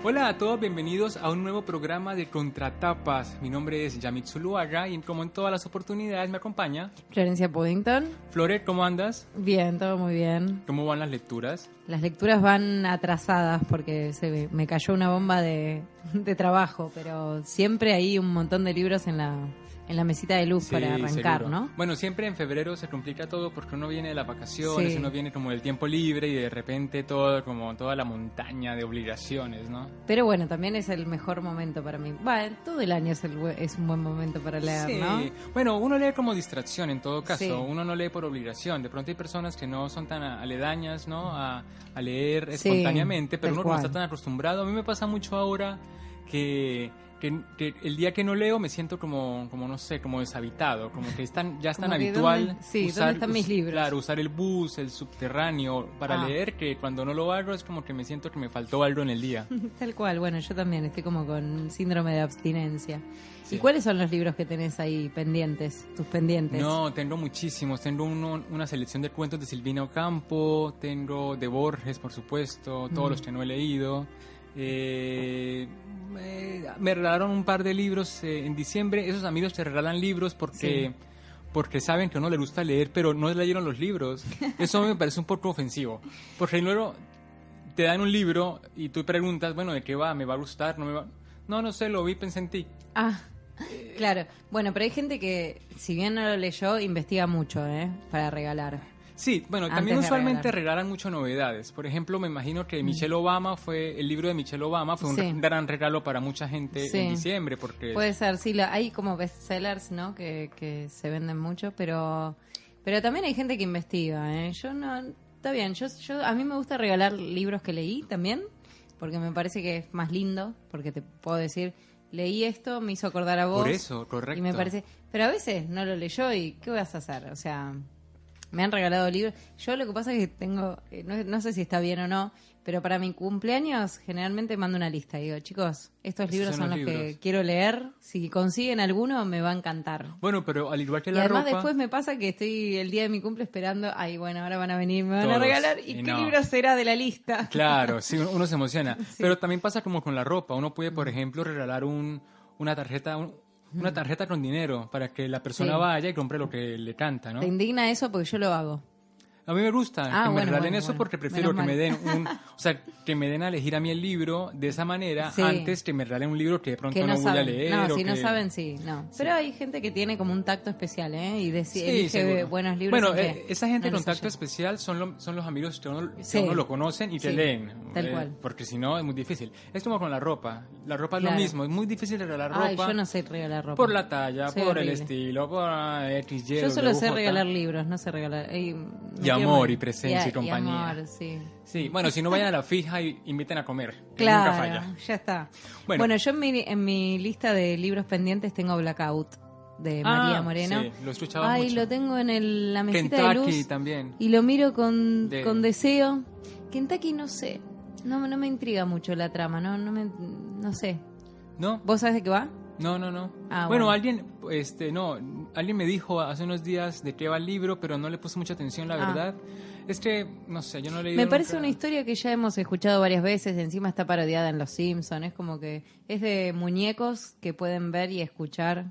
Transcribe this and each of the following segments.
Hola a todos, bienvenidos a un nuevo programa de Contratapas. Mi nombre es Yamit Zuluaga y como en todas las oportunidades me acompaña Florencia Puddington. Flore, ¿cómo andas? Bien, todo muy bien. ¿Cómo van las lecturas? Las lecturas van atrasadas porque me cayó una bomba de trabajo, pero siempre hay un montón de libros en la mesita de luz para arrancar, seguro. ¿no? Bueno, siempre en febrero se complica todo porque uno viene de las vacaciones, Sí. uno viene como del tiempo libre y de repente todo como toda la montaña de obligaciones, ¿no? Pero bueno, también es el mejor momento para mí. Todo el año es un buen momento para leer, Sí. ¿no? Bueno, uno lee como distracción en todo caso, Sí. uno no lee por obligación. De pronto hay personas que no son tan aledañas, ¿no? A leer Sí, espontáneamente, pero tal uno no está cual. tan acostumbrado. A mí me pasa mucho ahora que el día que no leo me siento como no sé, como deshabitado, como que ya es tan Como que habitual ¿dónde están mis libros? Claro, usar el bus, el subterráneo para Ah. leer, que cuando no lo hago es como que me siento que me faltó algo en el día. Tal cual, bueno, yo también estoy como con síndrome de abstinencia. Sí. ¿Y cuáles son los libros que tenés ahí pendientes, tus pendientes? No, tengo muchísimos. Tengo una selección de cuentos de Silvina Ocampo, tengo de Borges, por supuesto, todos los que no he leído. Me regalaron un par de libros en diciembre. Esos amigos te regalan libros porque saben que a uno le gusta leer, pero no leyeron los libros. Eso me parece un poco ofensivo. Porque luego te dan un libro y tú preguntas, bueno, ¿de qué va? ¿Me va a gustar? ¿No me va? No sé, lo vi, pensé en ti. Ah, claro. Bueno, pero hay gente que, si bien no lo leyó, investiga mucho, para regalar. Sí, bueno, Antes también de usualmente regalar. regalan muchas novedades. Por ejemplo, me imagino que el libro de Michelle Obama fue un Sí. gran regalo para mucha gente Sí. en diciembre, porque Puede ser, sí, hay como bestsellers, ¿no? Que se venden mucho, pero también hay gente que investiga, Yo no, está bien, a mí me gusta regalar libros que leí también, porque me parece que es más lindo, porque te puedo decir, leí esto, me hizo acordar a vos. por eso, correcto. Y me parece, pero a veces no lo leyó y ¿qué vas a hacer? O sea, me han regalado libros. Yo lo que pasa es que tengo, no sé si está bien o no, pero para mi cumpleaños generalmente mando una lista y digo, chicos, estos Esos libros son los que libros. quiero leer. Si consiguen alguno me va a encantar. Bueno, pero al igual que Y la además ropa, después me pasa que estoy el día de mi cumple esperando, ay, bueno, ahora van a venir, me van a Todos, regalar. ¿Y y qué no. libro será de la lista? claro, sí, uno se emociona. Sí. Pero también pasa como con la ropa. Uno puede, por ejemplo, regalar una tarjeta con dinero para que la persona Sí. vaya y compre lo que le canta, ¿no? ¿Te indigna eso? Porque yo lo hago. A mí me gusta que me bueno, regalen bueno, eso bueno. porque prefiero Menos que me mal. den que me den a elegir a mí el libro de esa manera Sí. antes que me regalen un libro que de pronto Que no no voy a saben. leer. No, o si no que- saben, sí, no. Pero hay gente que tiene como un tacto especial, Y Sí, elige seguro. buenos libros. Bueno, en que esa gente no con les tacto haya. especial son los amigos que Sí. a uno lo conocen y te Sí, leen. tal cual. Porque si no es muy difícil. Es como con la ropa. La ropa es lo Claro. mismo. Es muy difícil regalar ropa. Ay, yo no sé regalar ropa. Por la talla, Soy por el horrible. estilo, por X, Y, Yo solo sé WJ. regalar libros, no sé regalar. me Y quiero amor, morir. y presencia, y compañía. amor, sí. Sí, bueno, si no vayan a la fija y inviten a comer. Que Claro, nunca falla. ya está. Bueno. Bueno, yo en mi lista de libros pendientes tengo Blackout de María Moreno. Sí, lo he escuchado Ay, mucho. lo tengo en la mesita de Kentucky luz. también. Y lo miro con De- deseo. Kentucky no sé. No me intriga mucho la trama, no sé. ¿No? ¿Vos sabés de qué va? No. Ah, bueno, bueno. alguien me dijo hace unos días de qué va el libro, pero no le puse mucha atención, la Ah. verdad. Es que, no sé, yo no he leído Me parece nunca. una historia que ya hemos escuchado varias veces, encima está parodiada en Los Simpsons, es como que es de muñecos que pueden ver y escuchar,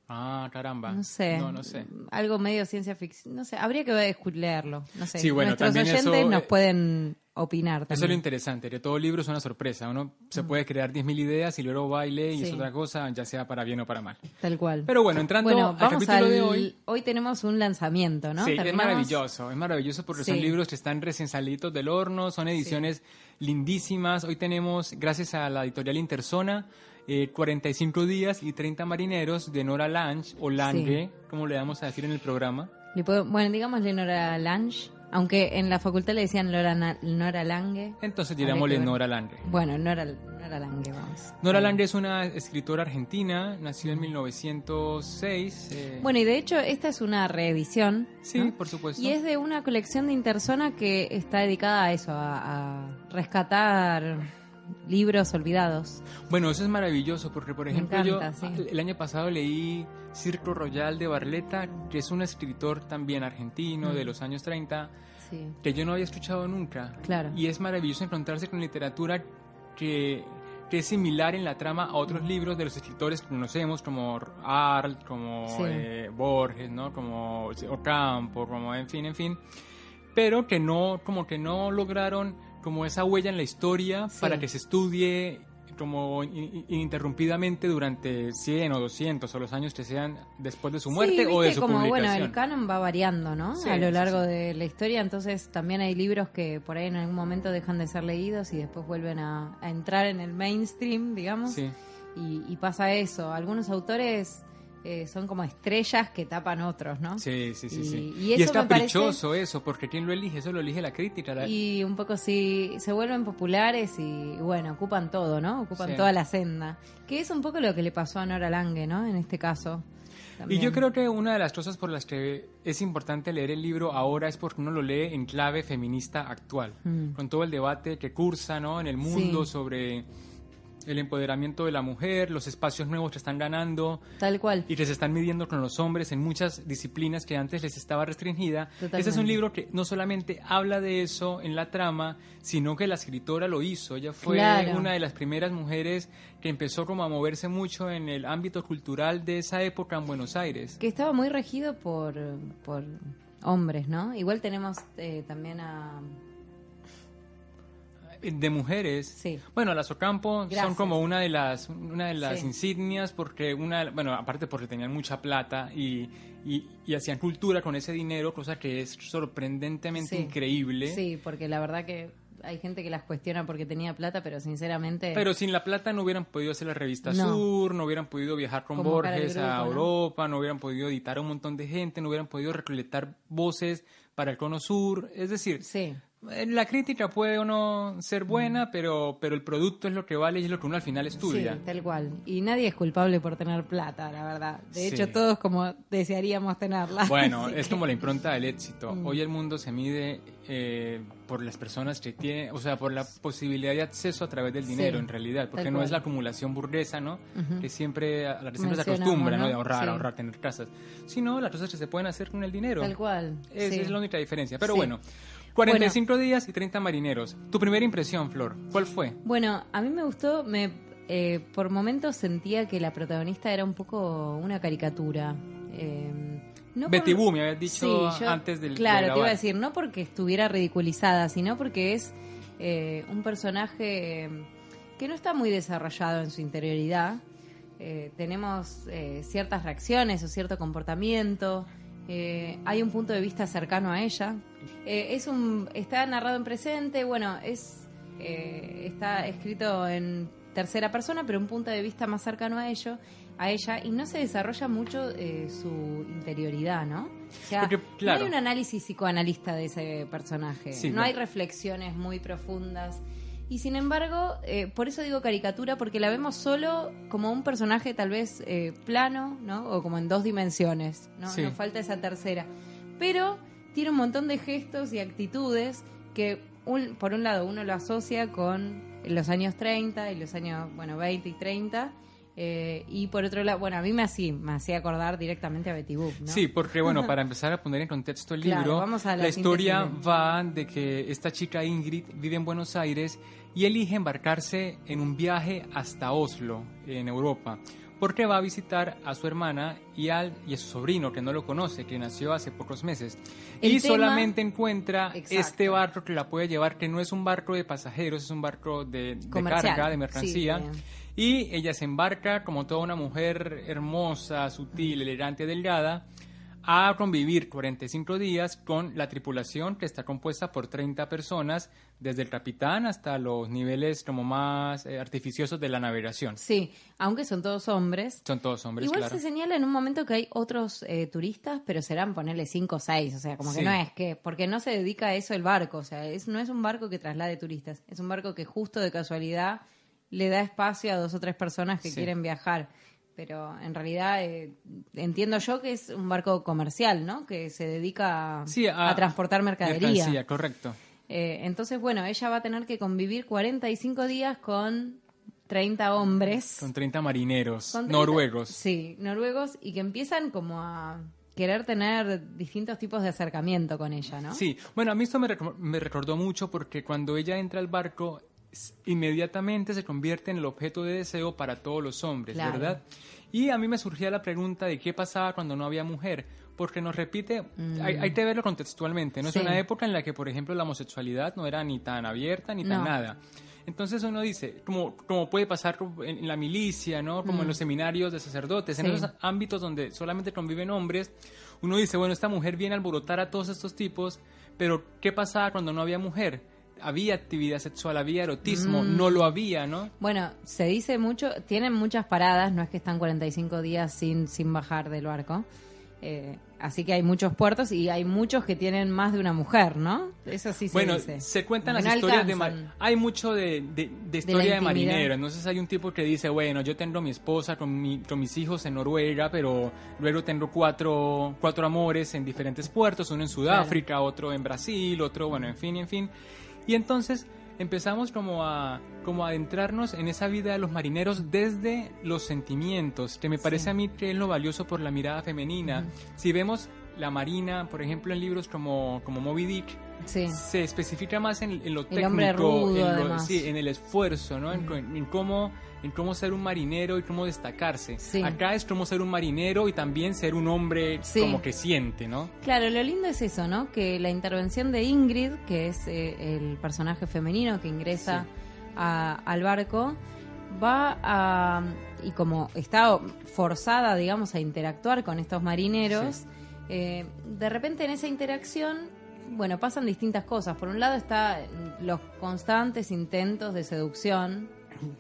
Ah, caramba. no sé, No sé. algo medio ciencia ficción, no sé, habría que leerlo, no sé. Sí, bueno, Nuestros también oyentes eso, nos pueden opinar Eso es lo también. interesante, que todo libro es una sorpresa. Uno se puede crear 10.000 ideas y luego va y lee y es Sí. otra cosa, ya sea para bien o para mal. Tal cual. Pero bueno, entrando Bueno, al vamos capítulo de hoy. Hoy tenemos un lanzamiento, ¿no? Sí, es Terminamos- maravilloso porque son Sí. libros que están recién salidos del horno, son ediciones lindísimas. Hoy tenemos, gracias a la editorial Interzona, 45 días y 30 marineros de Nora Lange, o Lange, como le vamos a decir en el programa. Bueno, digámosle Nora Lange, aunque en la facultad le decían Nora Lange. Entonces Habría digámosle que ver. Nora Lange. Bueno, Nora Lange, vamos. Nora Lange es una escritora argentina, nació en 1906. Bueno, y de hecho esta es una reedición. Sí, ¿no? por supuesto. Y es de una colección de Interzona que está dedicada a eso, a rescatar libros olvidados. Bueno, eso es maravilloso porque, por Me ejemplo, encanta, yo sí. el año pasado leí Circo Royal de Barletta, que es un escritor también argentino de los años 30, Sí. que yo no había escuchado nunca. Claro. Y es maravilloso encontrarse con literatura que que es similar en la trama a otros libros de los escritores que conocemos, como Arlt, como Borges, ¿no? Como Ocampo, como en fin, pero que no, como que no lograron como esa huella en la historia para que se estudie como ininterrumpidamente durante 100 o 200 o los años que sean después de su muerte o de su como, publicación. Bueno, el canon va variando, ¿no? Sí, a lo largo de la historia, entonces también hay libros que por ahí en algún momento dejan de ser leídos y después vuelven a entrar en el mainstream, digamos. Sí. Y pasa eso. Algunos autores son como estrellas que tapan otros, ¿no? Sí. Y eso es caprichoso parece, eso, porque ¿quién lo elige? Eso lo elige la crítica. Y un poco sí, se vuelven populares y bueno, ocupan todo, ¿no? Ocupan toda la senda. Que es un poco lo que le pasó a Nora Lange, ¿no? En este caso. También. Y yo creo que una de las cosas por las que es importante leer el libro ahora es porque uno lo lee en clave feminista actual, con todo el debate que cursa, ¿no? En el mundo sobre el empoderamiento de la mujer, los espacios nuevos que están ganando. Tal cual. Y que se están midiendo con los hombres en muchas disciplinas que antes les estaba restringida. Totalmente. Ese es un libro que no solamente habla de eso en la trama, sino que la escritora lo hizo. Ella fue una de las primeras mujeres que empezó como a moverse mucho en el ámbito cultural de esa época en Buenos Aires. Que estaba muy regido por hombres, ¿no? Igual tenemos también a... De mujeres. Sí. Bueno, las Ocampo son como una de las insignias porque aparte porque tenían mucha plata y hacían cultura con ese dinero, cosa que es sorprendentemente increíble. Sí, porque la verdad que hay gente que las cuestiona porque tenía plata, pero sinceramente... Pero sin la plata no hubieran podido hacer la revista Sur, no hubieran podido viajar con Borges a Europa, no hubieran podido editar a un montón de gente, no hubieran podido recolectar voces para el Cono Sur. Es decir, la crítica puede o no ser buena, pero el producto es lo que vale y es lo que uno al final estudia. Sí, tal cual. Y nadie es culpable por tener plata, la verdad. De hecho, todos como desearíamos tenerla. Bueno, es como la impronta del éxito. Hoy el mundo se mide por las personas que tienen, o sea, por la posibilidad de acceso a través del dinero, en realidad, porque no es la acumulación burguesa, ¿no? Que siempre, a la que siempre se acostumbra, ¿no? De ahorrar, tener casas, sino las cosas que se pueden hacer con el dinero. Tal cual. Es la única diferencia. Pero bueno, 45 días y 30 marineros. Tu primera impresión, Flor, ¿cuál fue? Bueno, a mí me gustó, por momentos sentía que la protagonista era un poco una caricatura. No Betty Boo, me habías dicho antes del Claro, te iba a decir, no porque estuviera ridiculizada, sino porque es un personaje que no está muy desarrollado en su interioridad. Tenemos ciertas reacciones o cierto comportamiento. Hay un punto de vista cercano a ella. Está narrado en presente, bueno, está escrito en tercera persona, pero un punto de vista más cercano a ella, y no se desarrolla mucho su interioridad, ¿no? O sea, porque, claro, no hay un análisis psicoanalista de ese personaje, no hay reflexiones muy profundas. Y sin embargo, por eso digo caricatura, porque la vemos solo como un personaje tal vez plano, ¿no? O como en dos dimensiones, ¿no? Nos falta esa tercera. Pero tiene un montón de gestos y actitudes que, por un lado, uno lo asocia con los años 30 y los años, 20 y 30. Y por otro lado, a mí me hacía acordar directamente a Betty Boop, ¿no? Sí, porque para empezar a poner en contexto el libro, vamos a la historia va de que esta chica Ingrid vive en Buenos Aires y elige embarcarse en un viaje hasta Oslo, en Europa, porque va a visitar a su hermana y a su sobrino, que no lo conoce, que nació hace pocos meses. Solamente encuentra este barco que la puede llevar, que no es un barco de pasajeros, es un barco de carga, de mercancía. Y ella se embarca como toda una mujer hermosa, sutil, elegante, delgada, a convivir 45 días con la tripulación, que está compuesta por 30 personas, desde el capitán hasta los niveles como más artificiosos de la navegación. Sí, aunque son todos hombres. Son todos hombres, Igual claro. Se señala en un momento que hay otros turistas, pero serán ponerle 5 o 6, o sea, como que no es que, porque no se dedica a eso el barco, o sea, no es un barco que traslade turistas, es un barco que justo de casualidad le da espacio a 2 o 3 personas que quieren viajar. Pero en realidad entiendo yo que es un barco comercial, ¿no? Que se dedica a transportar mercadería. Mercancía, correcto. Entonces, ella va a tener que convivir 45 días con 30 hombres. Con 30 marineros noruegos. Sí, noruegos, y que empiezan como a querer tener distintos tipos de acercamiento con ella, ¿no? Sí, a mí esto me recordó mucho porque cuando ella entra al barco, inmediatamente se convierte en el objeto de deseo para todos los hombres, Claro. ¿verdad? Y a mí me surgía la pregunta de qué pasaba cuando no había mujer, porque nos repite, hay que verlo contextualmente, ¿no? Sí. Es una época en la que, por ejemplo, la homosexualidad no era ni tan abierta ni tan No. nada. Entonces uno dice, como puede pasar en la milicia, ¿no? Como en los seminarios de sacerdotes, en Sí. esos ámbitos donde solamente conviven hombres, uno dice, bueno, esta mujer viene a alborotar a todos estos tipos, pero ¿qué pasaba cuando no había mujer? Había actividad sexual, había erotismo, no lo había, ¿no? Bueno, se dice mucho, tienen muchas paradas, no es que están 45 días sin bajar del barco. Así que hay muchos puertos y hay muchos que tienen más de una mujer, ¿no? Eso sí se Bueno, dice. se cuentan Como las que no historias de alcanzan. hay mucho de historia de intimidad. marinero. Entonces hay un tipo que dice, bueno, yo tengo mi esposa con mis hijos en Noruega, pero luego tengo cuatro amores en diferentes puertos, uno en Sudáfrica, otro en Brasil, otro, bueno, en fin. Y entonces empezamos como a adentrarnos en esa vida de los marineros desde los sentimientos, que me parece a mí que es lo valioso por la mirada femenina. Si vemos la marina, por ejemplo, en libros como Moby Dick, Sí. se especifica más en lo técnico, El hombre rudo, además. sí, en el esfuerzo, ¿no? En cómo ser un marinero y cómo destacarse. Sí. Acá es cómo ser un marinero y también ser un hombre Sí. como que siente, ¿no? Claro, lo lindo es eso, ¿no? Que la intervención de Ingrid, que es el personaje femenino que ingresa al barco, y como está forzada, digamos, a interactuar con estos marineros, de repente en esa interacción, bueno, pasan distintas cosas. Por un lado está los constantes intentos de seducción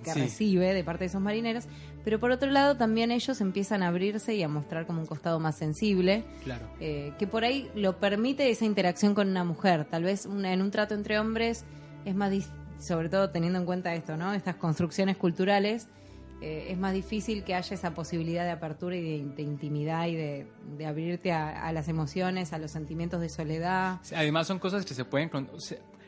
que Sí. recibe de parte de esos marineros, pero por otro lado también ellos empiezan a abrirse y a mostrar como un costado más sensible, Claro. que por ahí lo permite esa interacción con una mujer. Tal vez en un trato entre hombres es más sobre todo teniendo en cuenta esto, ¿no? Estas construcciones culturales, es más difícil que haya esa posibilidad de apertura y de intimidad y de abrirte a las emociones, a los sentimientos de soledad. Además son cosas que se pueden...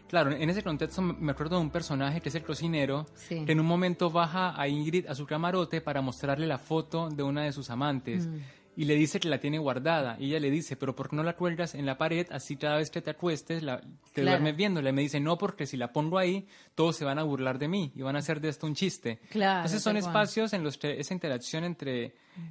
Claro, en ese contexto me acuerdo de un personaje que es el cocinero, Sí. que en un momento baja a Ingrid a su camarote para mostrarle la foto de una de sus amantes. Y le dice que la tiene guardada. Y ella le dice, pero ¿por qué no la cuelgas en la pared? Así cada vez que te acuestes, te Claro. duermes viéndola. Y me dice, no, porque si la pongo ahí, todos se van a burlar de mí y van a hacer de esto un chiste. Claro, Entonces son tal cual. espacios en los que esa interacción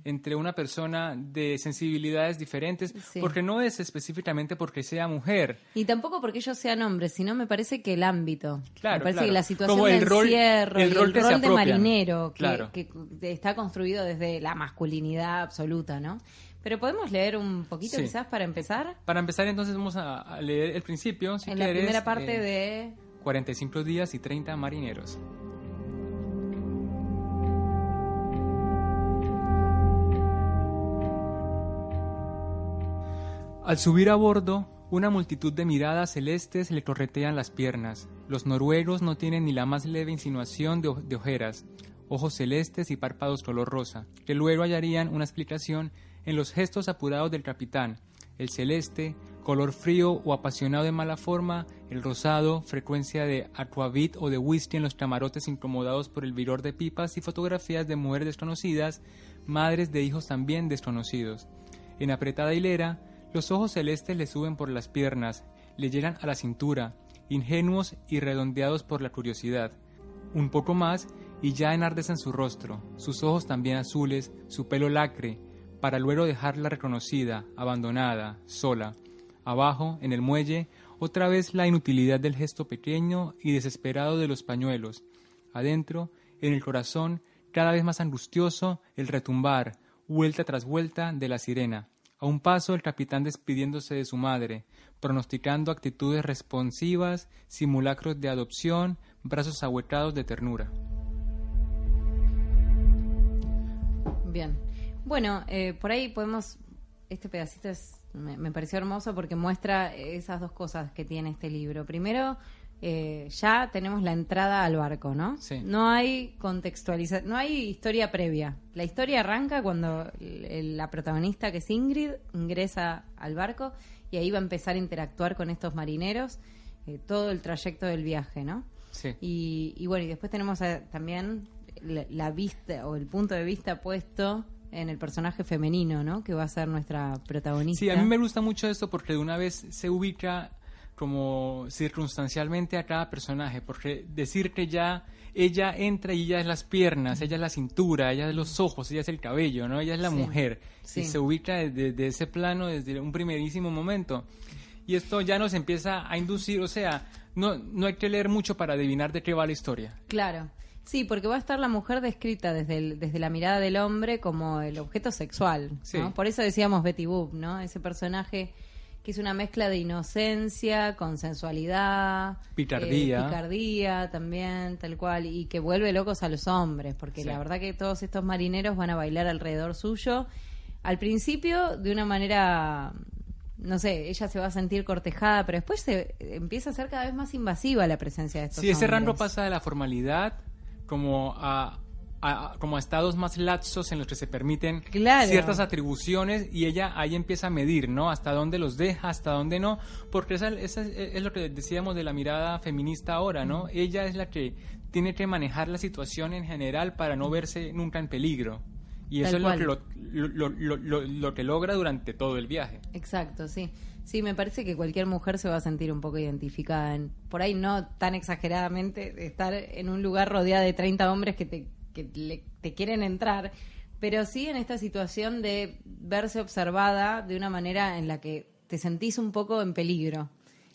entre una persona de sensibilidades diferentes, Sí. porque no es específicamente porque sea mujer. Y tampoco porque ellos sean hombres, sino me parece que el ámbito. Claro, me parece claro. que la situación Como de el rol- encierro el y rol el que se rol de apropian. marinero Claro. que está construido desde la masculinidad absoluta, ¿no? Pero podemos leer un poquito Sí. quizás para empezar. Para empezar, entonces vamos a leer el principio, si En quieres. la primera parte de... 45 días y 30 marineros. Al subir a bordo, una multitud de miradas celestes le corretean las piernas. Los noruegos no tienen ni la más leve insinuación de ojeras, ojos celestes y párpados color rosa, que luego hallarían una explicación en los gestos apurados del capitán, el celeste, color frío o apasionado de mala forma, el rosado, frecuencia de aquavit o de whisky en los camarotes incomodados por el vigor de pipas y fotografías de mujeres desconocidas, madres de hijos también desconocidos. En apretada hilera, los ojos celestes le suben por las piernas, le llegan a la cintura, ingenuos y redondeados por la curiosidad. Un poco más y ya enardecen su rostro, sus ojos también azules, su pelo lacre, para luego dejarla reconocida, abandonada, sola. Abajo, en el muelle, otra vez la inutilidad del gesto pequeño y desesperado de los pañuelos. Adentro, en el corazón, cada vez más angustioso, el retumbar, vuelta tras vuelta, de la sirena. A un paso, el capitán despidiéndose de su madre, pronosticando actitudes responsivas, simulacros de adopción, brazos ahuecados de ternura. Bien. Bueno, por ahí podemos... Este pedacito me pareció hermoso porque muestra esas dos cosas que tiene este libro. Primero, ya tenemos la entrada al barco, ¿no? Sí. No hay no hay historia previa. La historia arranca cuando la protagonista, que es Ingrid, ingresa al barco y ahí va a empezar a interactuar con estos marineros todo el trayecto del viaje, ¿no? Sí. Y bueno, y después tenemos también la vista o el punto de vista puesto en el personaje femenino, ¿no? Que va a ser nuestra protagonista. Sí, a mí me gusta mucho esto porque de una vez se ubica como circunstancialmente a cada personaje, porque decirte ya, ella entra y ella es las piernas, ella es la cintura, ella es los ojos, ella es el cabello, ¿no? Ella es la mujer, sí. y se ubica desde ese plano desde un primerísimo momento. Y esto ya nos empieza a inducir, o sea, no hay que leer mucho para adivinar de qué va la historia. Claro. Sí, porque va a estar la mujer descrita desde la mirada del hombre como el objeto sexual, ¿no? Sí. Por eso decíamos Betty Boop, ¿no? Ese personaje que es una mezcla de inocencia, con sensualidad, picardía también, tal cual, y que vuelve locos a los hombres, porque la verdad que todos estos marineros van a bailar alrededor suyo, al principio de una manera, no sé, ella se va a sentir cortejada, pero después se empieza a ser cada vez más invasiva la presencia de estos hombres. Sí, ese rango pasa de la formalidad como a estados más laxos en los que se permiten ciertas atribuciones, y ella ahí empieza a medir, ¿no? Hasta dónde los deja, hasta dónde no, porque esa es lo que decíamos de la mirada feminista ahora, ¿no? Ella es la que tiene que manejar la situación en general para no verse nunca en peligro. Y eso es lo que logra durante todo el viaje. Exacto, sí. Sí, me parece que cualquier mujer se va a sentir un poco identificada por ahí no tan exageradamente, estar en un lugar rodeada de 30 hombres que te quieren entrar, pero sí en esta situación de verse observada de una manera en la que te sentís un poco en peligro.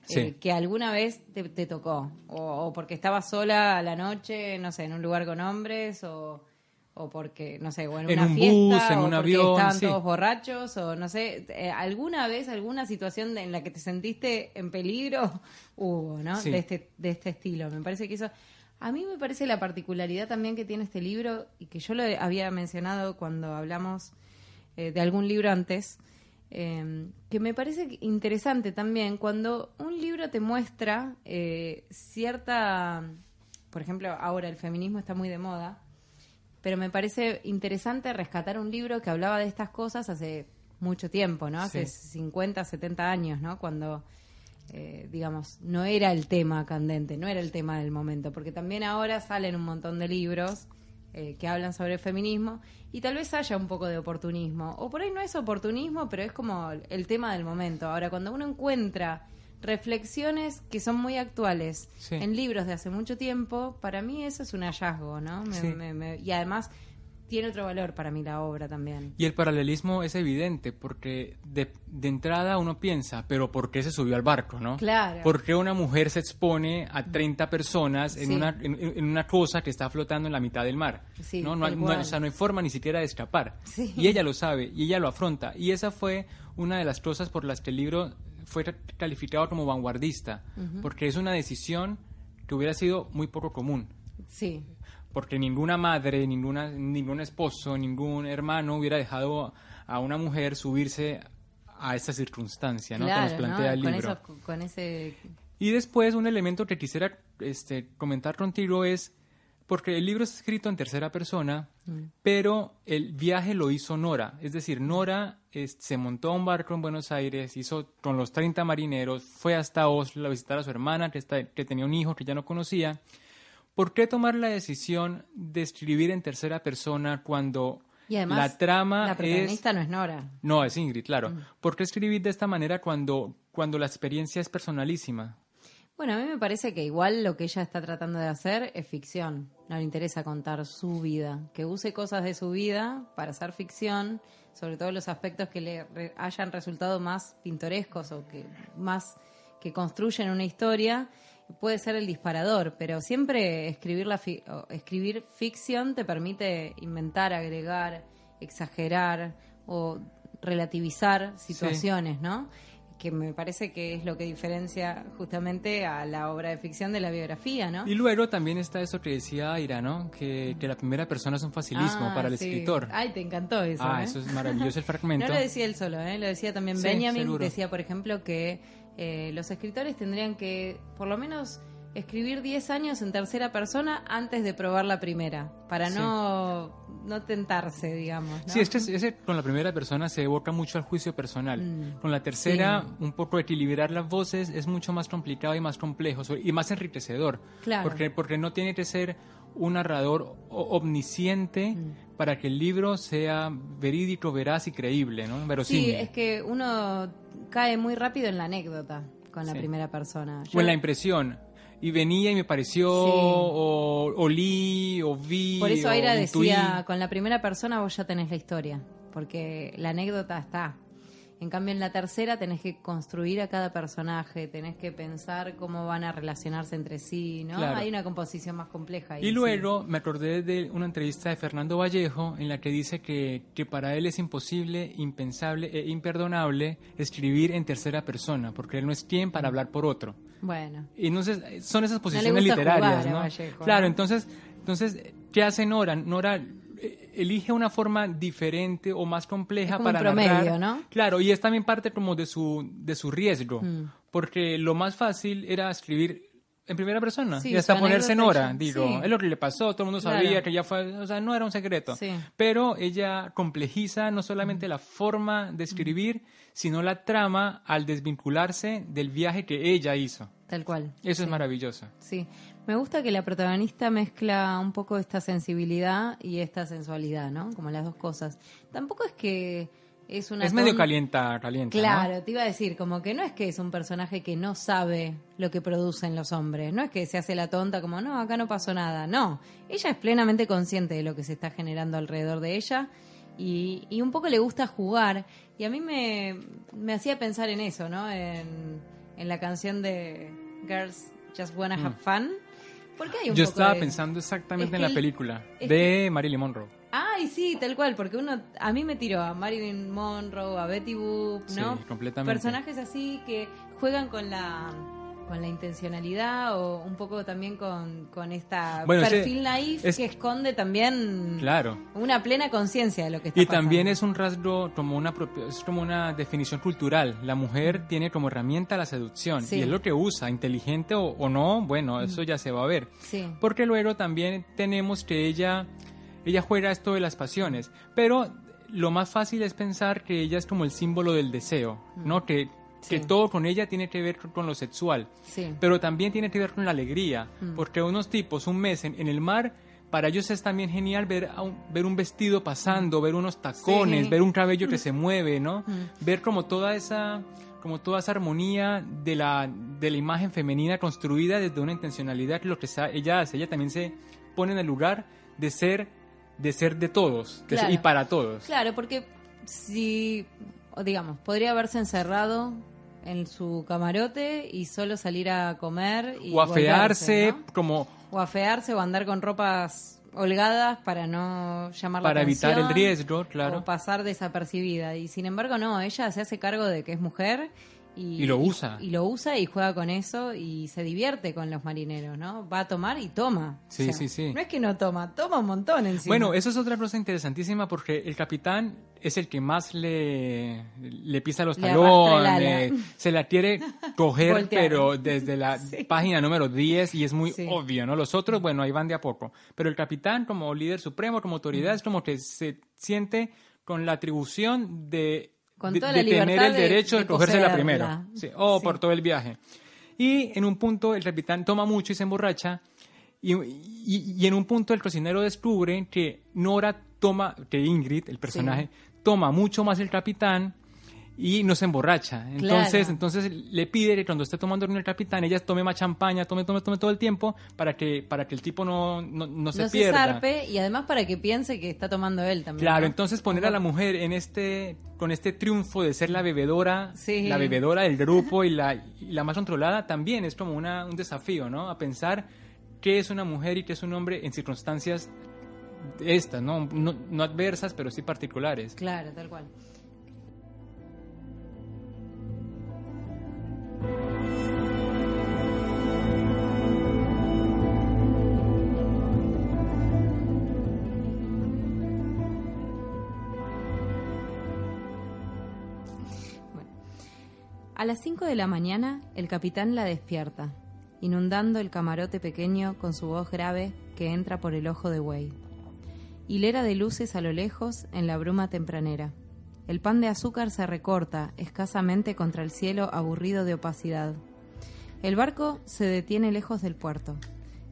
Sí. Que alguna vez te tocó, o porque estabas sola a la noche, no sé, en un lugar con hombres, o porque, no sé, o en una fiesta, bus, en o un porque avión, estaban sí. todos borrachos, o no sé, alguna vez, alguna situación en la que te sentiste en peligro hubo, ¿no? Sí. De este estilo. Me parece que eso... A mí me parece la particularidad también que tiene este libro, y que yo lo había mencionado cuando hablamos de algún libro antes, que me parece interesante también cuando un libro te muestra cierta... Por ejemplo, ahora el feminismo está muy de moda, pero me parece interesante rescatar un libro que hablaba de estas cosas hace mucho tiempo, ¿no? Hace 50, 70 años, ¿no? Cuando, digamos, no era el tema candente, no era el tema del momento, porque también ahora salen un montón de libros que hablan sobre el feminismo, y tal vez haya un poco de oportunismo, o por ahí no es oportunismo, pero es como el tema del momento. Ahora, cuando uno encuentra reflexiones que son muy actuales en libros de hace mucho tiempo, para mí eso es un hallazgo, ¿no? Y además tiene otro valor para mí la obra también. Y el paralelismo es evidente, porque de entrada uno piensa, pero ¿por qué se subió al barco, no? Claro. ¿Por qué una mujer se expone a 30 personas en una cosa que está flotando en la mitad del mar? Sí, ¿no? No hay forma ni siquiera de escapar. Sí. Y ella lo sabe, y ella lo afronta. Y esa fue una de las cosas por las que el libro fue calificado como vanguardista, porque es una decisión que hubiera sido muy poco común. Sí. Porque ninguna madre, ningún esposo, ningún hermano hubiera dejado a una mujer subirse a esta circunstancia, ¿no? Claro, que nos plantea el libro. Con ese... Y después un elemento que quisiera comentar contigo es, porque el libro está escrito en tercera persona, pero el viaje lo hizo Nora. Es decir, Nora se montó a un barco en Buenos Aires, hizo con los 30 marineros, fue hasta Oslo a visitar a su hermana que tenía un hijo que ya no conocía. ¿Por qué tomar la decisión de escribir en tercera persona cuando y además, la trama la protagonista no es Nora? No, es Ingrid, claro. ¿Por qué escribir de esta manera cuando la experiencia es personalísima? Bueno, a mí me parece que igual lo que ella está tratando de hacer es ficción. No le interesa contar su vida. Que use cosas de su vida para hacer ficción, sobre todo los aspectos que le hayan resultado más pintorescos o que construyen una historia, puede ser el disparador, pero siempre escribir ficción te permite inventar, agregar, exagerar o relativizar situaciones, ¿no? Que me parece que es lo que diferencia justamente a la obra de ficción de la biografía, ¿no? Y luego también está eso que decía Aira, ¿no? Que la primera persona es un facilismo para el escritor. Ay, te encantó eso. Eso es maravilloso el fragmento. No lo decía él solo, lo decía también Benjamin. Seguro. Decía, por ejemplo, que los escritores tendrían que, por lo menos, escribir 10 años en tercera persona antes de probar la primera, para no tentarse, digamos, ¿no? Sí, ese con la primera persona se evoca mucho al juicio personal. Con la tercera, un poco equilibrar las voces es mucho más complicado y más complejo y más enriquecedor. Claro. Porque no tiene que ser un narrador omnisciente para que el libro sea verídico, veraz y creíble, ¿no? Verosímil. Sí, es que uno cae muy rápido en la anécdota con la Sí. primera persona. O en la impresión. Y venía y me pareció, Sí. o olí, o vi, Por eso o Aira intuí. decía, con la primera persona vos ya tenés la historia, porque la anécdota está. En cambio, en la tercera tenés que construir a cada personaje, tenés que pensar cómo van a relacionarse entre sí, ¿no? Claro. Hay una composición más compleja ahí. Y sí. luego me acordé de una entrevista de Fernando Vallejo en la que dice que para él es imposible, impensable e imperdonable escribir en tercera persona, porque él no es quien para hablar por otro. Bueno, Y entonces son esas posiciones gusta literarias, jugar a ¿no? Vallejo, Claro, ¿no? entonces, ¿qué hace Nora? Nora elige una forma diferente o más compleja Es como un para promedio, narrar. ¿no? Claro, y es también parte como de su riesgo, Mm. porque lo más fácil era escribir en primera persona Sí, y hasta su ponerse anécdota Nora, ella- digo, sí. es lo que le pasó, todo el mundo Claro. sabía que ella fue, o sea, no era un secreto. Sí. Pero ella complejiza no solamente la forma de escribir, sino la trama al desvincularse del viaje que ella hizo. tal cual. Eso es Sí. maravilloso. Sí, me gusta que la protagonista mezcla un poco esta sensibilidad y esta sensualidad, ¿no? Como las dos cosas. Tampoco es que es una... Es medio ton- calienta, ¿no? Claro, te iba a decir, como que no es que es un personaje que no sabe lo que producen los hombres, no es que se hace la tonta como, no, acá no pasó nada, no. Ella es plenamente consciente de lo que se está generando alrededor de ella y un poco le gusta jugar. Y a mí me hacía pensar en eso, ¿no? En la canción de Girls Just Wanna Have Fun. Porque hay un Yo poco estaba de- pensando exactamente Es en que la el- película es de Marilyn Monroe. Ay, sí, tal cual, porque a mí me tiró a Marilyn Monroe, a Betty Boop, ¿no? Sí, completamente. Personajes así que juegan con la intencionalidad o un poco también con esta Bueno, perfil naif es- que esconde también Claro. una plena conciencia de lo que está Y pasando. también es un rasgo, es como una definición cultural. La mujer tiene como herramienta la seducción Sí. y es lo que usa, inteligente o no, bueno, eso ya se va a ver. Sí, Porque luego también tenemos que ella juega esto de las pasiones, pero lo más fácil es pensar que ella es como el símbolo del deseo, ¿no? Que Sí. todo con ella tiene que ver con lo sexual, sí. pero también tiene que ver con la alegría, porque unos tipos un mes en el mar, para ellos es también genial ver un vestido pasando, ver unos tacones, Sí. ver un cabello que se mueve, ¿no? Ver como toda esa armonía de la imagen femenina construida desde una intencionalidad, que lo que ella hace, ella también se pone en el lugar de ser de todos Claro. y para todos. Claro, porque si, o digamos, podría haberse encerrado en su camarote y solo salir a comer y O afearse, volverse, ¿no? como O afearse o andar con ropas holgadas para no llamar la para atención. evitar el riesgo, claro. O pasar desapercibida. Y sin embargo, no, ella se hace cargo de que es mujer Y lo usa. Y lo usa y juega con eso y se divierte con los marineros, ¿no? Va a tomar y toma. Sí, sí, sí. No es que no toma un montón encima. Bueno, eso es otra cosa interesantísima porque el capitán es el que más le pisa los Le arrastra el talones, ala. se la quiere coger, Voltear. pero desde la Sí. página número 10 y es muy Sí. obvio, ¿no? Los otros, bueno, ahí van de a poco. Pero el capitán como líder supremo, como autoridad, es como que se siente con la atribución Con de toda la tener libertad el derecho de, cogerse la poseerla. primera. Sí, o Sí. por todo el viaje. Y en un punto el capitán toma mucho y se emborracha. Y en un punto el cocinero descubre que que Ingrid, el personaje, toma mucho más el capitán y no se emborracha. Claro. Entonces le pide que cuando esté tomando con el capitán, ella tome más champaña, tome todo el tiempo para que el tipo no se no pierda. se zarpe y además para que piense que está tomando él también. Claro, ¿no? entonces poner a la mujer con este triunfo de ser la bebedora Sí. del grupo y la más controlada, también es como un desafío, ¿no? A pensar qué es una mujer y qué es un hombre en circunstancias estas, ¿no? No adversas, pero sí particulares. Claro, tal cual. A las 5 de la mañana, el capitán la despierta, inundando el camarote pequeño con su voz grave que entra por el ojo de buey. Hilera de luces a lo lejos en la bruma tempranera. El pan de azúcar se recorta escasamente contra el cielo aburrido de opacidad. El barco se detiene lejos del puerto.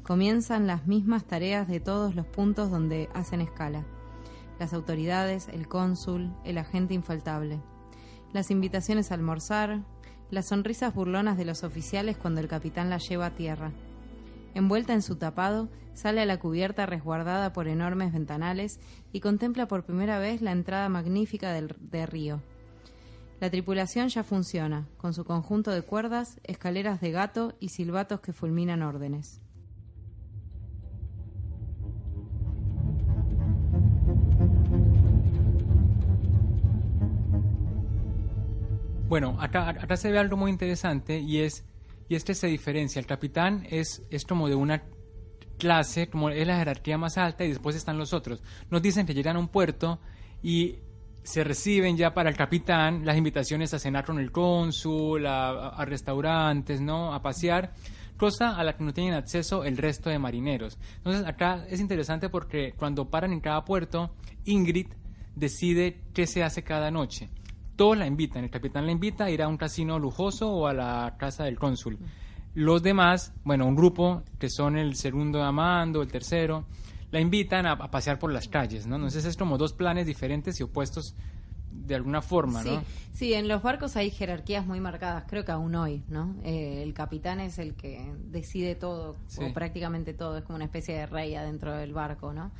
Comienzan las mismas tareas de todos los puntos donde hacen escala. Las autoridades, el cónsul, el agente infaltable. Las invitaciones a almorzar, las sonrisas burlonas de los oficiales cuando el capitán la lleva a tierra. Envuelta en su tapado, sale a la cubierta resguardada por enormes ventanales y contempla por primera vez la entrada magnífica de Río. La tripulación ya funciona, con su conjunto de cuerdas, escaleras de gato y silbatos que fulminan órdenes. Bueno, acá se ve algo muy interesante y es que se diferencia. El capitán es como de una clase, como es la jerarquía más alta y después están los otros. Nos dicen que llegan a un puerto y se reciben ya para el capitán las invitaciones a cenar con el cónsul, a restaurantes, ¿no? A pasear, cosa a la que no tienen acceso el resto de marineros. Entonces acá es interesante porque cuando paran en cada puerto, Ingrid decide qué se hace cada noche. Todos la invitan, el capitán la invita a ir a un casino lujoso o a la casa del cónsul. Los demás, bueno, un grupo que son el segundo amando, el tercero, la invitan a pasear por las calles, ¿no? Entonces es como dos planes diferentes y opuestos de alguna forma, ¿no? Sí, en los barcos hay jerarquías muy marcadas, creo que aún hoy, ¿no? El capitán es el que decide todo, sí, o prácticamente todo, es como una especie de rey adentro del barco, ¿no?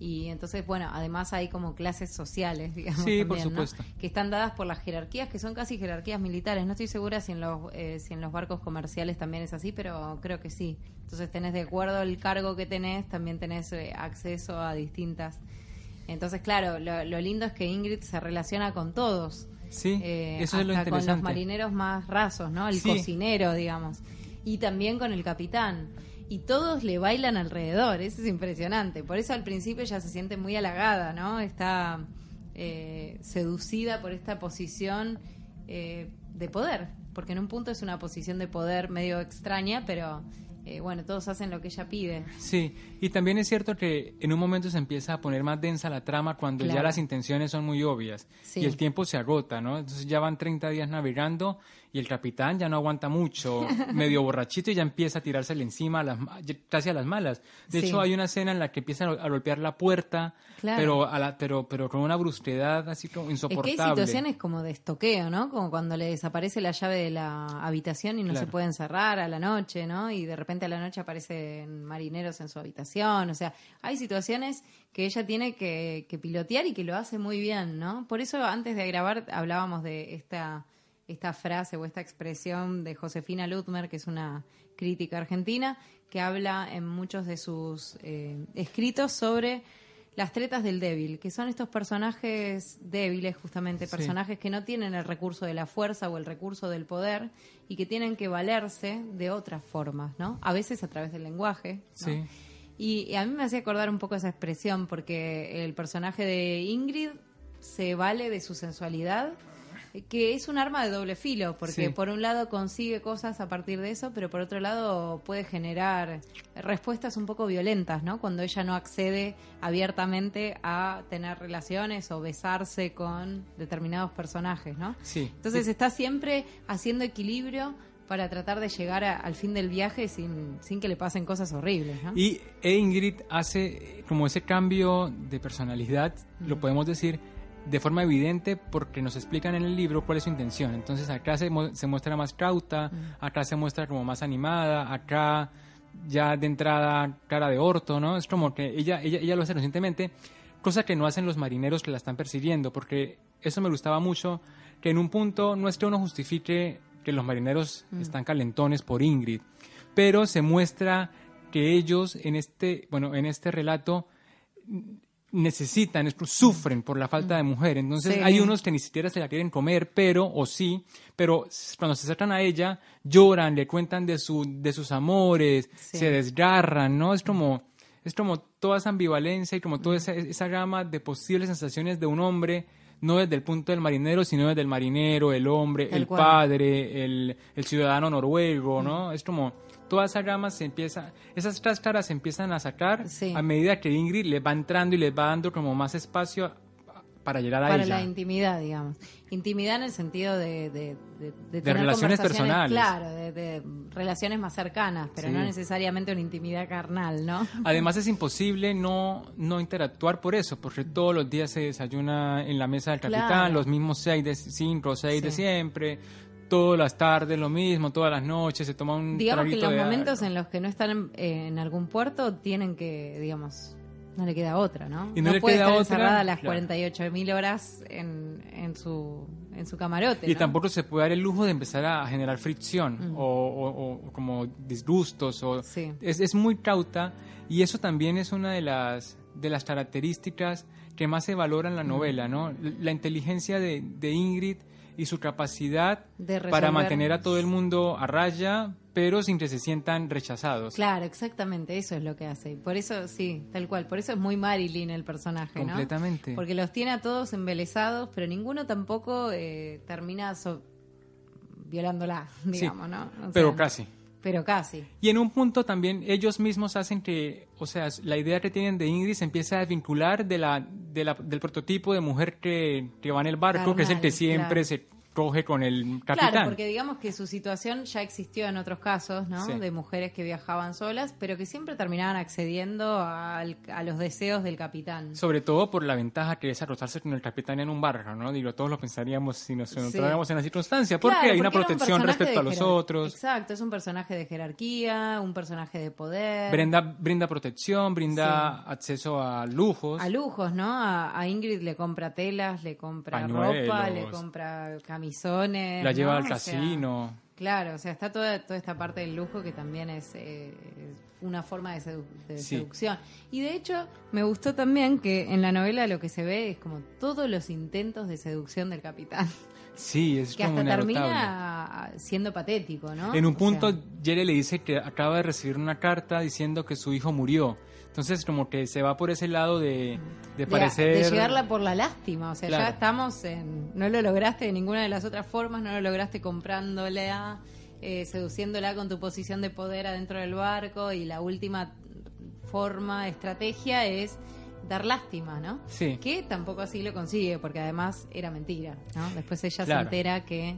Y entonces, bueno, además hay como clases sociales, digamos, sí, también, por supuesto, ¿no? Que están dadas por las jerarquías, que son casi jerarquías militares. No estoy segura si en los barcos comerciales también es así, pero creo que sí. Entonces tenés, de acuerdo al cargo que tenés, también tenés acceso a distintas. Entonces, claro, lo lindo es que Ingrid se relaciona con todos. Sí, eso es lo interesante. Con los marineros más rasos, ¿no? El cocinero, digamos. Y también con el capitán. Y todos le bailan alrededor, eso es impresionante. Por eso al principio ella se siente muy halagada, ¿no? Está seducida por esta posición de poder, porque en un punto es una posición de poder medio extraña, pero bueno, todos hacen lo que ella pide. Sí, y también es cierto que en un momento se empieza a poner más densa la trama cuando ya las intenciones son muy obvias y el tiempo se agota, ¿no? Entonces ya van 30 días navegando y el capitán ya no aguanta mucho, medio borrachito, y ya empieza a tirársele encima casi a las malas. De hecho, hay una escena en la que empieza a golpear la puerta, pero con una brusquedad así como insoportable. Es que hay situaciones como de estoqueo, ¿no? Como cuando le desaparece la llave de la habitación y no se puede encerrar a la noche, ¿no? Y de repente a la noche aparecen marineros en su habitación. O sea, hay situaciones que ella tiene que pilotear y que lo hace muy bien, ¿no? Por eso antes de grabar hablábamos de esta frase o esta expresión de Josefina Ludmer, que es una crítica argentina, que habla en muchos de sus escritos sobre las tretas del débil, que son estos personajes débiles, justamente, personajes que no tienen el recurso de la fuerza o el recurso del poder y que tienen que valerse de otras formas, ¿no? A veces a través del lenguaje, ¿no? Sí. Y a mí me hacía acordar un poco esa expresión, porque el personaje de Ingrid se vale de su sensualidad, que es un arma de doble filo, porque por un lado consigue cosas a partir de eso, pero por otro lado puede generar respuestas un poco violentas, ¿no? Cuando ella no accede abiertamente a tener relaciones o besarse con determinados personajes, ¿no? Sí. Entonces está siempre haciendo equilibrio para tratar de llegar al fin del viaje sin que le pasen cosas horribles, ¿no? Y Ingrid hace como ese cambio de personalidad, lo podemos decir, de forma evidente, porque nos explican en el libro cuál es su intención. Entonces acá se muestra más cauta, acá se muestra como más animada, acá ya de entrada cara de orto, ¿no? Es como que ella lo hace recientemente, cosa que no hacen los marineros que la están persiguiendo, porque eso me gustaba mucho, que en un punto no es que uno justifique que los marineros están calentones por Ingrid, pero se muestra que ellos en este relato sufren por la falta de mujer. Entonces hay unos que ni siquiera se la quieren comer, pero cuando se acercan a ella lloran, le cuentan de sus amores, se desgarran, ¿no? Es como toda esa ambivalencia y como toda esa gama de posibles sensaciones de un hombre, no desde el punto del marinero, sino desde el marinero, el hombre, el padre, el ciudadano noruego, ¿no? Es como toda esa gama esas cáscaras se empiezan a sacar a medida que Ingrid le va entrando y les va dando como más espacio para llegar a ella. Para la intimidad, digamos. Intimidad en el sentido de tener relaciones personales. Claro, de relaciones más cercanas, pero no necesariamente una intimidad carnal, ¿no? Además es imposible no interactuar por eso, porque todos los días se desayuna en la mesa del capitán, los mismos 5 o 6 de siempre. todas las tardes lo mismo, todas las noches, se toma un Digamos que en traguito los de momentos algo. en los que no están en algún puerto, tienen que, digamos, no le queda otra, ¿no? Y no le puede queda estar otra, encerrada las claro. 48.000 horas en su camarote, Y ¿no? tampoco se puede dar el lujo de empezar a generar fricción o como disgustos. Sí. Es muy cauta, y eso también es una de las características que más se valora en la novela, ¿no? La inteligencia de Ingrid y su capacidad De para resolver. mantener a todo el mundo a raya, pero sin que se sientan rechazados. Claro, exactamente, eso es lo que hace. Por eso, sí, tal cual. Por eso es muy Marilyn el personaje, ¿no? Completamente. Porque los tiene a todos embelesados, pero ninguno tampoco termina violándola, digamos, Sí, ¿no? O pero sea, casi. Pero casi. Y en un punto también ellos mismos hacen que, o sea, la idea que tienen de Ingrid se empieza a desvincular del prototipo de mujer que va en el barco, que es el que Carnal, siempre claro. se coge con el capitán. Claro, porque digamos que su situación ya existió en otros casos, ¿no? Sí. De mujeres que viajaban solas, pero que siempre terminaban accediendo a los deseos del capitán. Sobre todo por la ventaja que es acostarse con el capitán en un barco, ¿no? Digo, todos lo pensaríamos si nos encontráramos en la circunstancia, porque Claro, hay una porque era un protección personaje respecto a de los jerar- otros. Exacto, es un personaje de jerarquía, un personaje de poder. Brinda protección, brinda acceso a lujos. A lujos, ¿no? A Ingrid le compra telas, le compra Pañuelos. ropa, le compra camisones. La lleva ¿no? al O sea, casino. claro, o sea, está toda esta parte del lujo que también es una forma de Sí. seducción. Y de hecho, me gustó también que en la novela lo que se ve es como todos los intentos de seducción del capitán. Sí, es Que como hasta inagotable. termina siendo patético, ¿no? En un O punto, sea, Jerry le dice que acaba de recibir una carta diciendo que su hijo murió. Entonces, como que se va por ese lado de parecer... de llegarla por la lástima, o sea, Claro. ya estamos no lo lograste de ninguna de las otras formas, no lo lograste comprándola, seduciéndola con tu posición de poder adentro del barco, y la última estrategia es dar lástima, ¿no? Sí. Que tampoco así lo consigue, porque además era mentira, ¿no? Después ella se Claro. entera que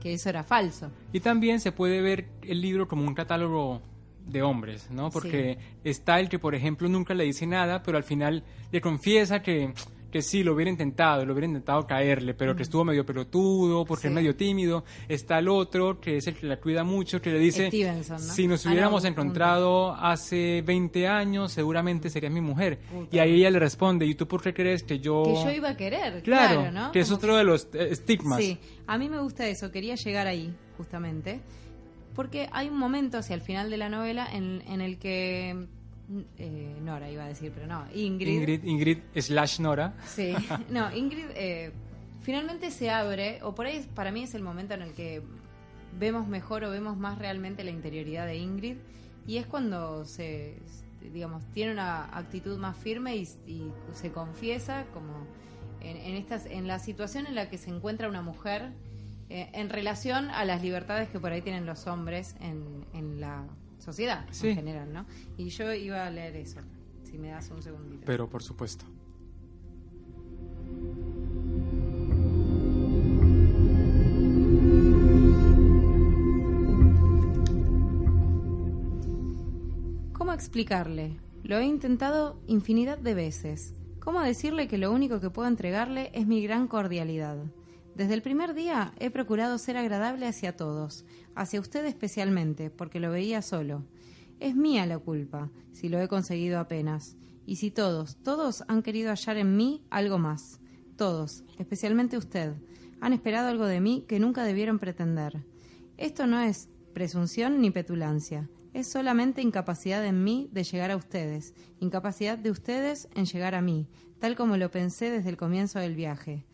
eso era falso. Y también se puede ver el libro como un catálogo de hombres, ¿no? Porque está el que, por ejemplo, nunca le dice nada, pero al final le confiesa que sí, lo hubiera intentado caerle, pero que estuvo medio pelotudo, porque Sí. es medio tímido. Está el otro, que es el que la cuida mucho, que le dice, Stevenson, ¿no? si nos Ah, hubiéramos no, encontrado hace 20 años, seguramente serías mi mujer. Puta. Y ahí ella le responde, ¿y tú por qué crees que yo...? Que yo iba a querer, Claro, claro, ¿no? que es Como otro de los estigmas. Sí, a mí me gusta eso, quería llegar ahí, justamente, porque hay un momento hacia el final de la novela en el que Nora iba a decir, pero no, Ingrid / Nora. Sí, no, Ingrid finalmente se abre, o por ahí para mí es el momento en el que vemos mejor o vemos más realmente la interioridad de Ingrid, y es cuando tiene una actitud más firme y se confiesa como en la situación en la que se encuentra una mujer en relación a las libertades que por ahí tienen los hombres en la sociedad Sí. en general, ¿no? Y yo iba a leer eso, si me das un segundito. Pero por supuesto. ¿Cómo explicarle? Lo he intentado infinidad de veces. ¿Cómo decirle que lo único que puedo entregarle es mi gran cordialidad? Desde el primer día he procurado ser agradable hacia todos, hacia usted especialmente, porque lo veía solo. Es mía la culpa, si lo he conseguido apenas. Y si todos han querido hallar en mí algo más. Todos, especialmente usted, han esperado algo de mí que nunca debieron pretender. Esto no es presunción ni petulancia. Es solamente incapacidad en mí de llegar a ustedes, incapacidad de ustedes en llegar a mí, tal como lo pensé desde el comienzo del viaje.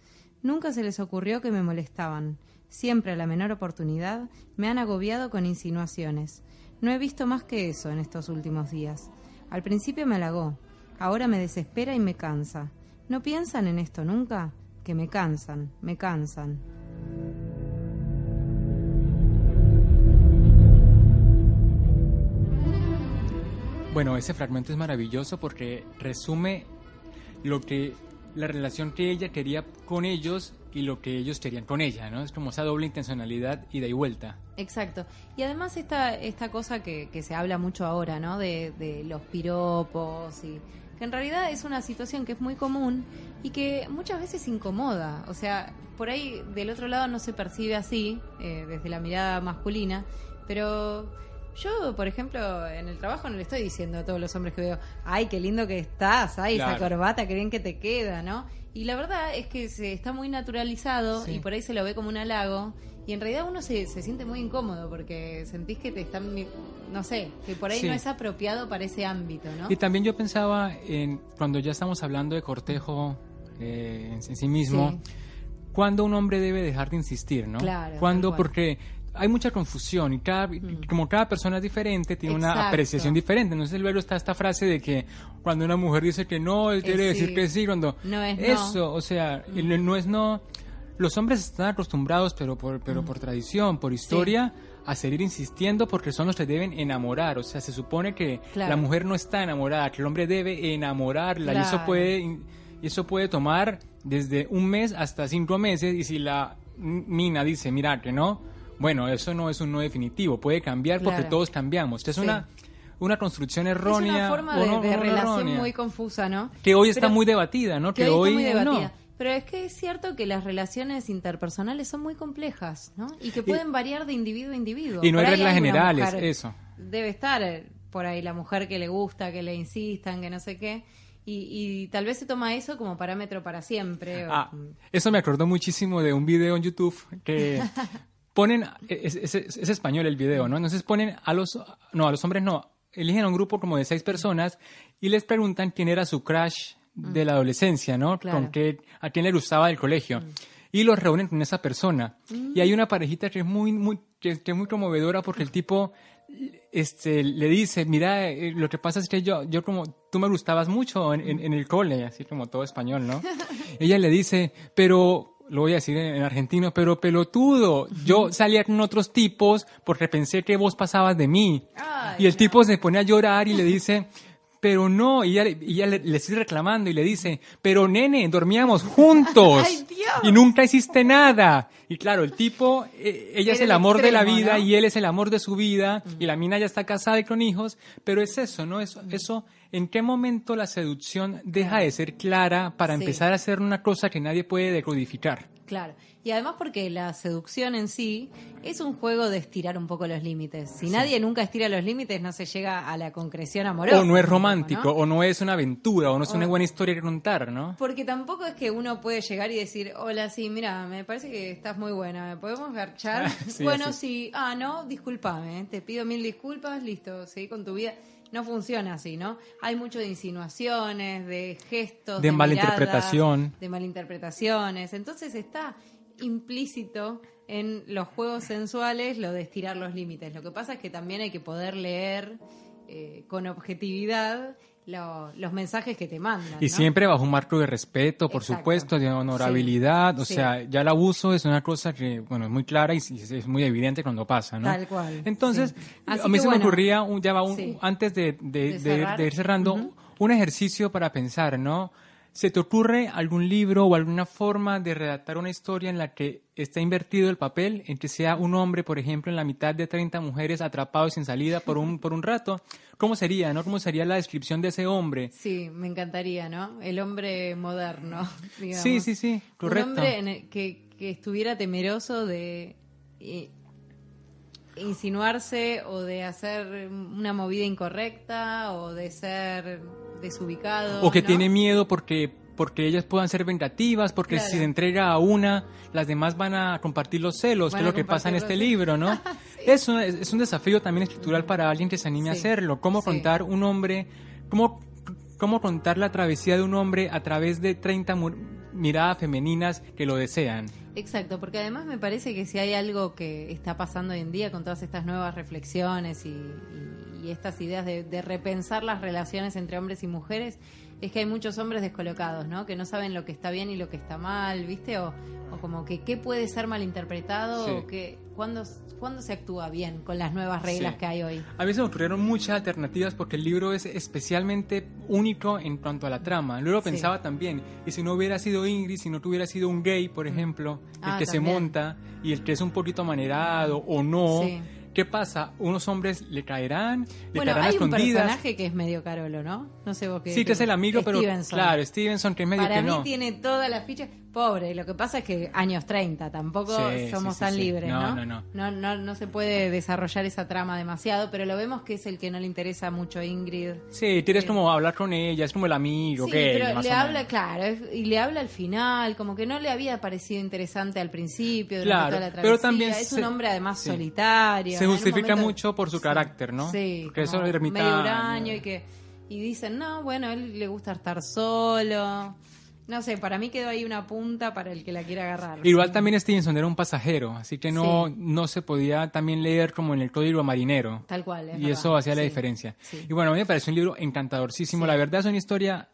Nunca se les ocurrió que me molestaban. Siempre a la menor oportunidad me han agobiado con insinuaciones. No he visto más que eso en estos últimos días. Al principio me halagó, ahora me desespera y me cansa. ¿No piensan en esto nunca? Que me cansan, me cansan. Bueno, ese fragmento es maravilloso porque resume la relación que ella quería con ellos y lo que ellos querían con ella, ¿no? Es como esa doble intencionalidad, ida y vuelta. Exacto. Y además esta cosa que se habla mucho ahora, ¿no? De los piropos, y que que en realidad es una situación que es muy común y que muchas veces incomoda. O sea, por ahí del otro lado no se percibe así, desde la mirada masculina, pero yo, por ejemplo, en el trabajo no le estoy diciendo a todos los hombres que veo, ay, qué lindo que estás, ay, Claro. esa corbata, qué bien que te queda, ¿no? Y la verdad es que se está muy naturalizado Sí. y por ahí se lo ve como un halago. Y en realidad uno se siente muy incómodo porque sentís que te están, no sé, que por ahí Sí. no es apropiado para ese ámbito, ¿no? Y también yo pensaba en cuando ya estamos hablando de cortejo en sí mismo, Sí. cuando un hombre debe dejar de insistir, ¿no? Claro, Cuando, tal cual. porque hay mucha confusión y como cada persona es diferente, tiene una Exacto. apreciación diferente. Entonces luego está esta frase de que cuando una mujer dice que no, él quiere sí. decir que sí, cuando No es no. eso, o sea, el no es no. Los hombres están acostumbrados, pero por tradición, por historia, a seguir insistiendo porque son los que deben enamorar. O sea, se supone que Claro. la mujer no está enamorada, que el hombre debe enamorarla. Claro. Y eso puede tomar desde un mes hasta 5 meses. Y si la mina dice, mira, que no, bueno, eso no es un no definitivo. Puede cambiar porque Claro. todos cambiamos. Es Sí. una construcción errónea. Es una forma o no- de o no relación errónea, muy confusa, ¿no? que hoy está Pero- muy debatida, ¿no? que hoy está muy no. debatida. Pero es que es cierto que las relaciones interpersonales son muy complejas, ¿no? Y que pueden variar de individuo a individuo. Y no Por hay ahí reglas una generales, mujer- eso. Debe estar por ahí la mujer que le gusta, que le insistan, que no sé qué. Y tal vez se toma eso como parámetro para siempre. Eso me acordó muchísimo de un video en YouTube que ponen, es español el video, ¿no? Entonces ponen a los hombres no, eligen a un grupo como de 6 personas y les preguntan quién era su crush de la adolescencia, ¿no? Claro. A quién le gustaba del colegio. Y los reúnen con esa persona. Y hay una parejita que es que es muy conmovedora porque el tipo le dice, mira, lo que pasa es que yo como, tú me gustabas mucho en el cole, así como todo español, ¿no? Ella le dice, pero, lo voy a decir en argentino, pero pelotudo, yo salía con otros tipos porque pensé que vos pasabas de mí. Ay, Y el no. tipo se pone a llorar y le dice, pero no, y ella le sigue reclamando y le dice, pero nene, dormíamos juntos ¡Ay, Dios! y nunca hiciste nada. Y claro, el tipo, ella es Era el el amor de la extremo, vida ¿no? y él es el amor de su vida y la mina ya está casada y con hijos, pero es eso, ¿no? Eso, ¿en qué momento la seducción deja de ser clara para Sí. empezar a hacer una cosa que nadie puede decodificar? Claro. Y además porque la seducción en sí es un juego de estirar un poco los límites. Si nadie nunca estira los límites, no se llega a la concreción amorosa. O no es tampoco, romántico, ¿no? o no es una aventura, o no es una O- buena historia que contar, ¿no? Porque tampoco es que uno puede llegar y decir, hola, sí, mira, me parece que estás muy buena, ¿podemos garchar? Sí, bueno, así. sí, no, discúlpame, te pido 1000 disculpas, listo, seguí con tu vida. No funciona así, ¿no? Hay mucho de insinuaciones, de gestos, De miradas, malinterpretación. de malinterpretaciones. Entonces está implícito en los juegos sensuales lo de estirar los límites. Lo que pasa es que también hay que poder leer con objetividad los mensajes que te mandan. Y ¿no? siempre bajo un marco de respeto, por Exacto. supuesto, de honorabilidad. Sí, O sí. sea, ya el abuso es una cosa que, bueno, es muy clara y es muy evidente cuando pasa, ¿no? Tal cual, Entonces, sí. Así a mí que se me bueno, ocurría, sí. antes de cerrar. ir cerrando, un ejercicio para pensar, ¿no? ¿Se te ocurre algún libro o alguna forma de redactar una historia en la que está invertido el papel, en que sea un hombre, por ejemplo, en la mitad de 30 mujeres atrapados sin salida por un rato? ¿Cómo sería, no? ¿Cómo sería la descripción de ese hombre? Sí, me encantaría, ¿no? El hombre moderno, digamos. Sí, correcto. Un hombre que estuviera temeroso de insinuarse o de hacer una movida incorrecta o de ser desubicado. O que ¿no? tiene miedo porque ellas puedan ser vengativas, porque Claro. si se entrega a una, las demás van a compartir los celos, Van que es a lo que pasa en este compartir los libro, ¿no? Sí. Eso es un desafío también escritural para alguien que se anime a Sí. hacerlo. Cómo Sí. contar un hombre, cómo contar la travesía de un hombre a través de 30 miradas femeninas que lo desean. Exacto, porque además me parece que si hay algo que está pasando hoy en día con todas estas nuevas reflexiones y estas ideas de repensar las relaciones entre hombres y mujeres, es que hay muchos hombres descolocados, ¿no? Que no saben lo que está bien y lo que está mal, ¿viste? O como que qué puede ser malinterpretado Sí. o que cuándo se actúa bien con las nuevas reglas Sí. que hay hoy. A mí se me ocurrieron muchas alternativas porque el libro es especialmente único en cuanto a la trama. Luego Sí. pensaba también, y si no hubiera sido Ingrid, si no tuviera sido un gay, por ejemplo, el que se también. monta y el que es un poquito amanerado o no, Sí. ¿qué pasa? Unos hombres le caerán, Bueno, a hay un escondidas. personaje que es medio Carolo, ¿no? No sé vos qué. Sí, que es el amigo, pero Stevenson. claro, Stevenson, que es medio Para que mí no. tiene todas las fichas. Pobre, lo que pasa es que años 30, tampoco Sí, somos sí, tan sí. libres, No, ¿no? no. No se puede desarrollar esa trama demasiado, pero lo vemos que es el que no le interesa mucho a Ingrid. Sí, tienes como hablar con ella, es como el amigo, Sí, gay, pero más le o habla, menos. claro, y le habla al final, como que no le había parecido interesante al principio, durante Claro, toda la pero travesía. también es un se- hombre además sí. solitario. Se En un justifica momento- mucho por su carácter, ¿no? Sí, Porque como eso ermitaño. medio huraño y dicen, no, bueno, a él le gusta estar solo. No sé, para mí quedó ahí una punta para el que la quiera agarrar. Igual también Stevenson era un pasajero, así que no, Sí. no se podía también leer como en el código marinero. Tal cual, es Y verdad. eso hacía la Sí, diferencia. sí. Y bueno, a mí me parece un libro encantadorcísimo. Sí. La verdad es una historia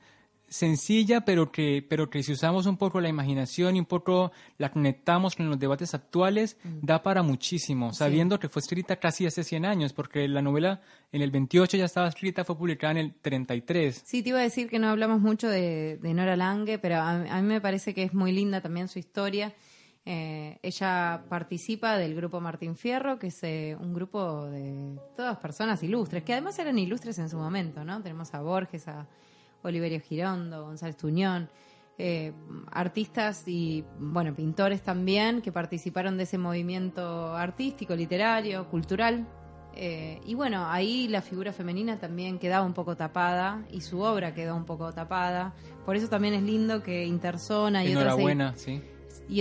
sencilla, pero que si usamos un poco la imaginación y un poco la conectamos con los debates actuales, da para muchísimo, sabiendo que fue escrita casi hace 100 años, porque la novela en el 28 ya estaba escrita, fue publicada en el 33. Sí, te iba a decir que no hablamos mucho de Nora Lange, pero a mí me parece que es muy linda también su historia. Ella participa del grupo Martín Fierro, que es un grupo de todas personas ilustres, que además eran ilustres en su momento, ¿no? Tenemos a Borges, a Oliverio Girondo, González Tuñón, artistas y, bueno, pintores también, que participaron de ese movimiento artístico, literario, cultural. Y bueno, ahí la figura femenina también quedaba un poco tapada y su obra quedó un poco tapada. Por eso también es lindo que Interzona y Enhorabuena, sí.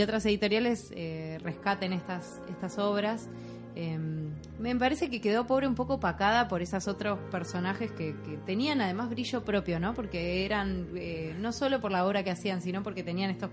otras editoriales rescaten estas obras. Me parece que quedó pobre un poco opacada por esos otros personajes que tenían además brillo propio, ¿no? Porque eran, no solo por la obra que hacían, sino porque tenían estos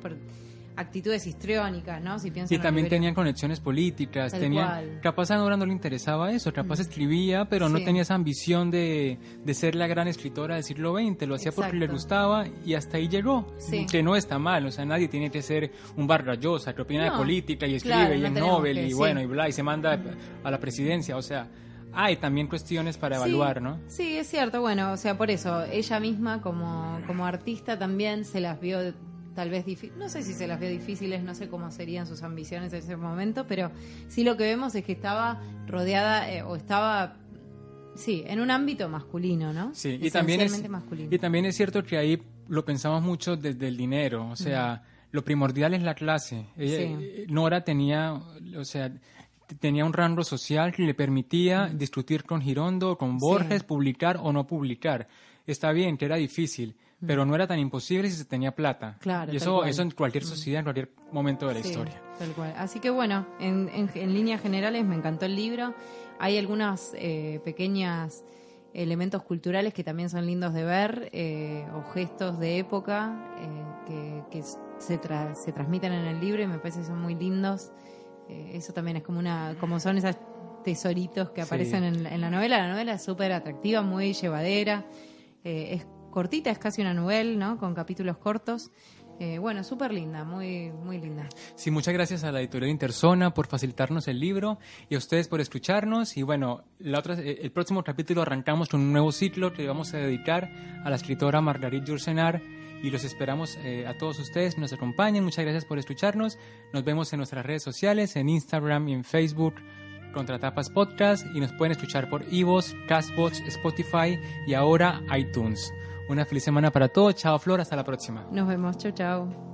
actitudes histriónicas, ¿no? Si pienso Y en también Oliverio. tenían conexiones políticas, Tal tenían, cual. capaz a Nora no le interesaba eso, capaz escribía, pero no Sí. tenía esa ambición de ser la gran escritora del siglo XX, lo hacía porque le Exacto. gustaba y hasta ahí llegó, Sí. que no está mal, o sea, nadie tiene que ser un Vargas Llosa, que opina de No, política y escribe claro, y no es tenemos Nobel que, y sí. bueno, y bla, y se manda a la presidencia, o sea, hay también cuestiones para evaluar, ¿no? Sí, es cierto. Bueno, o sea, por eso, ella misma como artista también se las vio tal vez difíciles, no sé si se las vio difíciles, no sé cómo serían sus ambiciones en ese momento, pero sí lo que vemos es que estaba rodeada o estaba, sí, en un ámbito masculino, ¿no? Sí, y también es, Esencialmente masculino. y también es cierto que ahí lo pensamos mucho desde el dinero, o sea, lo primordial es la clase. Sí. Nora tenía, o sea, tenía un rango social que le permitía discutir con Girondo, con Borges, Sí. publicar o no publicar. Está bien que era difícil, pero no era tan imposible si se tenía plata. Claro, y tal cual. eso en cualquier sociedad, en cualquier momento de la Sí, historia. tal cual. Así que bueno, en líneas generales me encantó el libro. Hay algunas pequeñas elementos culturales que también son lindos de ver, o gestos de época que se transmiten en el libro y me parece que son muy lindos. Eso también es como son esos tesoritos que Sí. aparecen en la novela. La novela es súper atractiva, muy llevadera. Es cortita, es casi una novela, ¿no? Con capítulos cortos. Bueno, súper linda, muy, muy linda. Sí, muchas gracias a la editorial Interzona por facilitarnos el libro y a ustedes por escucharnos. Y bueno, el próximo capítulo arrancamos con un nuevo ciclo que vamos a dedicar a la escritora Marguerite Yourcenar y los esperamos a todos ustedes que nos acompañen. Muchas gracias por escucharnos. Nos vemos en nuestras redes sociales, en Instagram y en Facebook, Contratapas Podcast, y nos pueden escuchar por iVoox, Castbox, Spotify y ahora iTunes. Una feliz semana para todos. Chao, Flor. Hasta la próxima. Nos vemos. Chau, chau.